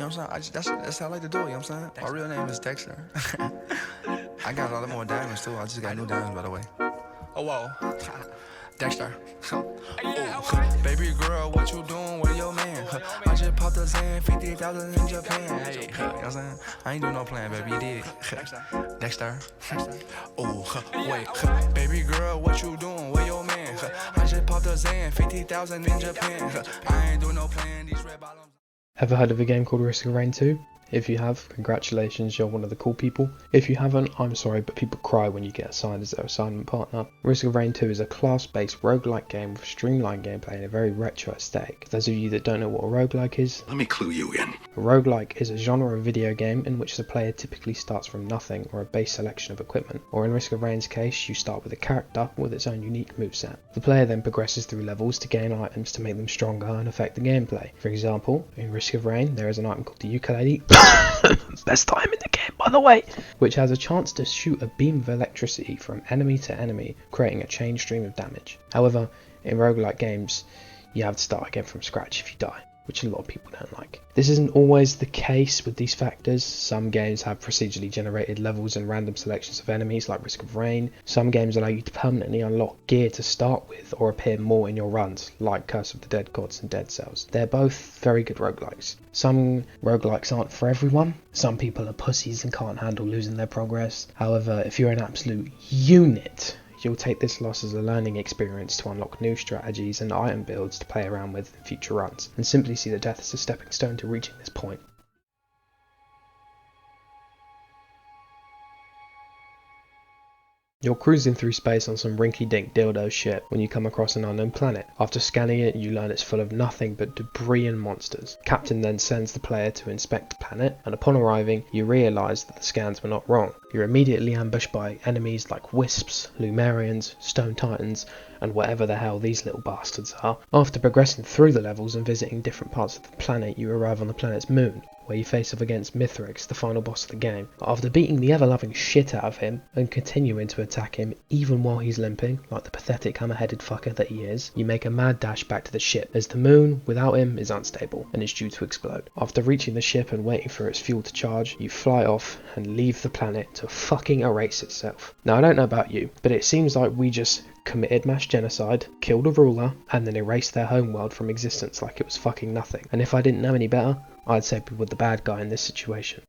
know what I'm saying? That's how I like to do it, you know what I'm saying? My real name is Dexter. I got a lot more diamonds too. I just got new diamonds, by the way. Oh, whoa. Dexter. Baby girl, what you doing with your man? I just popped a Zan, 50,000 in Japan. Hey, you know what I'm saying? I ain't doing no plan, baby, you did. Dexter. Oh, wait. Baby girl, what you doing with your man? I just popped a Zan, 50,000 in Japan. I ain't doing no plan, these red bottoms. Ever heard of a game called Risk of Rain 2? If you have, congratulations, you're one of the cool people. If you haven't, I'm sorry, but people cry when you get assigned as their assignment partner. Risk of Rain 2 is a class-based roguelike game with streamlined gameplay and a very retro aesthetic. For those of you that don't know what a roguelike is, let me clue you in. A roguelike is a genre of video game in which the player typically starts from nothing or a base selection of equipment, or in Risk of Rain's case, you start with a character with its own unique moveset. The player then progresses through levels to gain items to make them stronger and affect the gameplay. For example, in Risk of Rain, there is an item called the ukulele, best item in the game by the way, which has a chance to shoot a beam of electricity from enemy to enemy, creating a chain stream of damage. However, in roguelike games, you have to start again from scratch if you die, which a lot of people don't like. This isn't always the case with these factors. Some games have procedurally generated levels and random selections of enemies like Risk of Rain. Some games allow you to permanently unlock gear to start with or appear more in your runs, like Curse of the Dead Gods and Dead Cells. They're both very good roguelikes. Some roguelikes aren't for everyone. Some people are pussies and can't handle losing their progress. However, if you're an absolute unit, you'll take this loss as a learning experience to unlock new strategies and item builds to play around with in future runs, and simply see the death as a stepping stone to reaching this point. You're cruising through space on some rinky-dink dildo shit when you come across an unknown planet. After scanning it, you learn it's full of nothing but debris and monsters. Captain then sends the player to inspect the planet, and upon arriving, you realise that the scans were not wrong. You're immediately ambushed by enemies like wisps, Lumerians, stone titans, and whatever the hell these little bastards are. After progressing through the levels and visiting different parts of the planet, you arrive on the planet's moon, where you face off against Mithrix, the final boss of the game. After beating the ever-loving shit out of him, and continuing to attack him even while he's limping, like the pathetic hammer-headed fucker that he is, you make a mad dash back to the ship, as the moon, without him, is unstable, and is due to explode. After reaching the ship and waiting for its fuel to charge, you fly off and leave the planet to fucking erase itself. Now I don't know about you, but it seems like we just committed mass genocide, killed a ruler, and then erased their homeworld from existence like it was fucking nothing. And if I didn't know any better, I'd say we were the bad guy in this situation.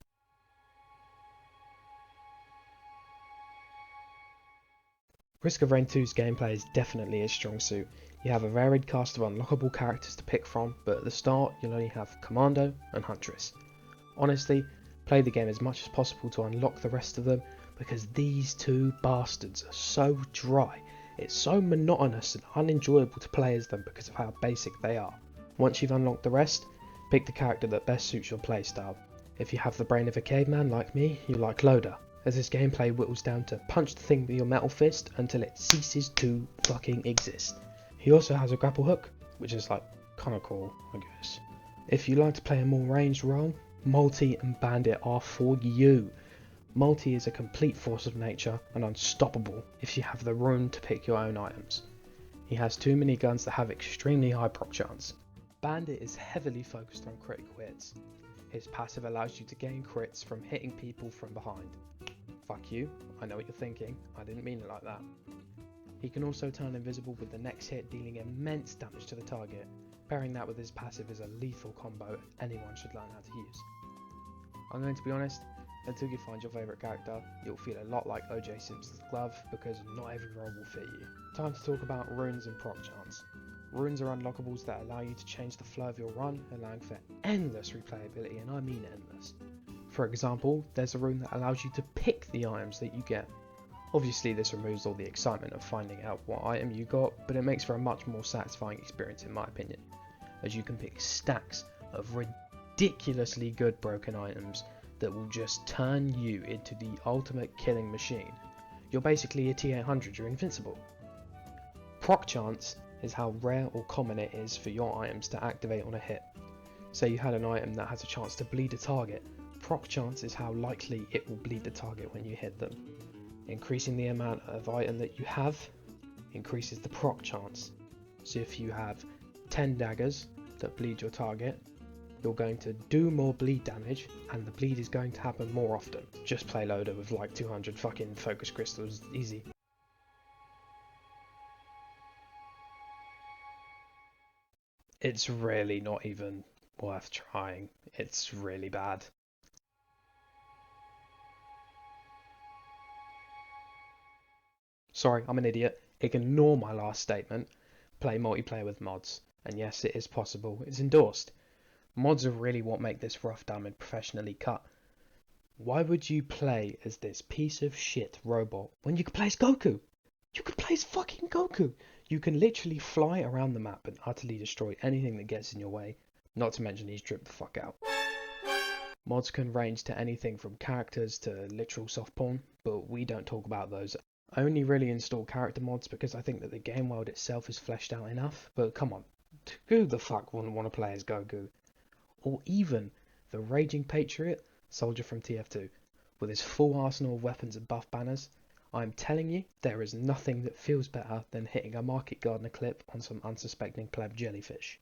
Risk of Rain 2's gameplay is definitely a strong suit. You have a varied cast of unlockable characters to pick from, but at the start you'll only have Commando and Huntress. Honestly, play the game as much as possible to unlock the rest of them, because these two bastards are so dry. It's so monotonous and unenjoyable to play as them because of how basic they are. Once you've unlocked the rest, pick the character that best suits your playstyle. If you have the brain of a caveman like me, you like Loader, as his gameplay whittles down to punch the thing with your metal fist until it ceases to fucking exist. He also has a grapple hook, which is like kinda cool, I guess. If you like to play a more ranged role, Multi and Bandit are for you. Multi is a complete force of nature and unstoppable if you have the room to pick your own items. He has two miniguns that have extremely high proc chance. Bandit is heavily focused on critical hits. His passive allows you to gain crits from hitting people from behind. Fuck you, I know what you're thinking, I didn't mean it like that. He can also turn invisible with the next hit, dealing immense damage to the target. Pairing that with his passive is a lethal combo anyone should learn how to use. I'm going to be honest, until you find your favourite character, you'll feel a lot like OJ Simpson's glove, because not every role will fit you. Time to talk about runes and proc chance. Runes are unlockables that allow you to change the flow of your run, allowing for endless replayability, and I mean endless. For example, there's a rune that allows you to pick the items that you get. Obviously this removes all the excitement of finding out what item you got, but it makes for a much more satisfying experience in my opinion, as you can pick stacks of ridiculously good broken items that will just turn you into the ultimate killing machine. You're basically a T800, you're invincible. Proc chance is how rare or common it is for your items to activate on a hit. Say you had an item that has a chance to bleed a target, proc chance is how likely it will bleed the target when you hit them. Increasing the amount of item that you have increases the proc chance. So if you have 10 daggers that bleed your target, you're going to do more bleed damage, and the bleed is going to happen more often. Just play Loader with like 200 fucking focus crystals, easy. It's really not even worth trying. It's really bad. Sorry, I'm an idiot. Ignore my last statement. Play multiplayer with mods. And yes, it is possible. It's endorsed. Mods are really what make this rough diamond professionally cut. Why would you play as this piece of shit robot when you could play as Goku? You could play as fucking Goku! You can literally fly around the map and utterly destroy anything that gets in your way, not to mention he's dripped the fuck out. Mods can range to anything from characters to literal soft porn, but we don't talk about those. I only really install character mods because I think that the game world itself is fleshed out enough, but come on, who the fuck wouldn't want to play as Goku? Or even the Raging Patriot, soldier from TF2, with his full arsenal of weapons and buff banners. I'm telling you, there is nothing that feels better than hitting a market gardener clip on some unsuspecting pleb jellyfish.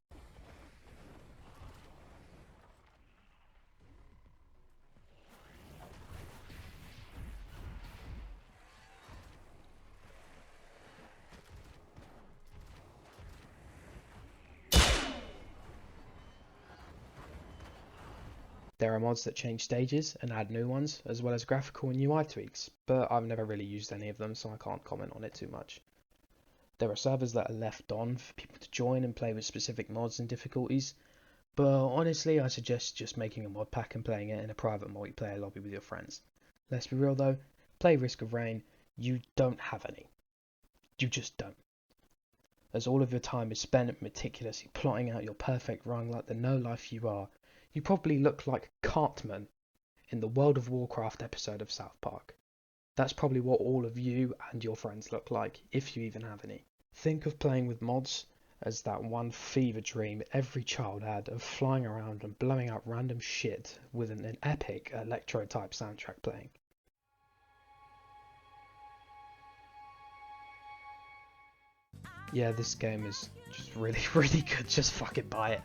There are mods that change stages and add new ones, as well as graphical and UI tweaks, but I've never really used any of them, so I can't comment on it too much. There are servers that are left on for people to join and play with specific mods and difficulties, but honestly I suggest just making a mod pack and playing it in a private multiplayer lobby with your friends. Let's be real though, play Risk of Rain, you don't have any. You just don't. As all of your time is spent meticulously plotting out your perfect run like the no-life you are, you probably look like Cartman in the World of Warcraft episode of South Park. That's probably what all of you and your friends look like, if you even have any. Think of playing with mods as that one fever dream every child had of flying around and blowing up random shit with an epic electro-type soundtrack playing. Yeah, this game is just really, really good, just fucking buy it.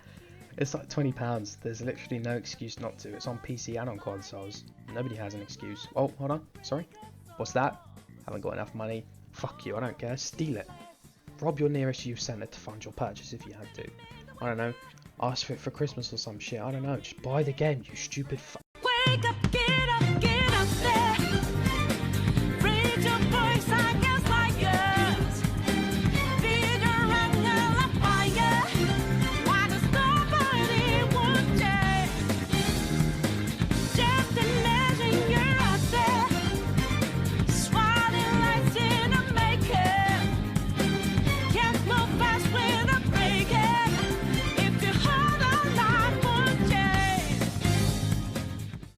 It's like £20, there's literally no excuse not to. It's on PC and on consoles. Nobody has an excuse. Oh, hold on, sorry. What's that? Haven't got enough money. Fuck you, I don't care, steal it. Rob your nearest youth centre to fund your purchase if you had to. I don't know, ask for it for Christmas or some shit, I don't know, just buy the game, you stupid fuck. Wake up, get up.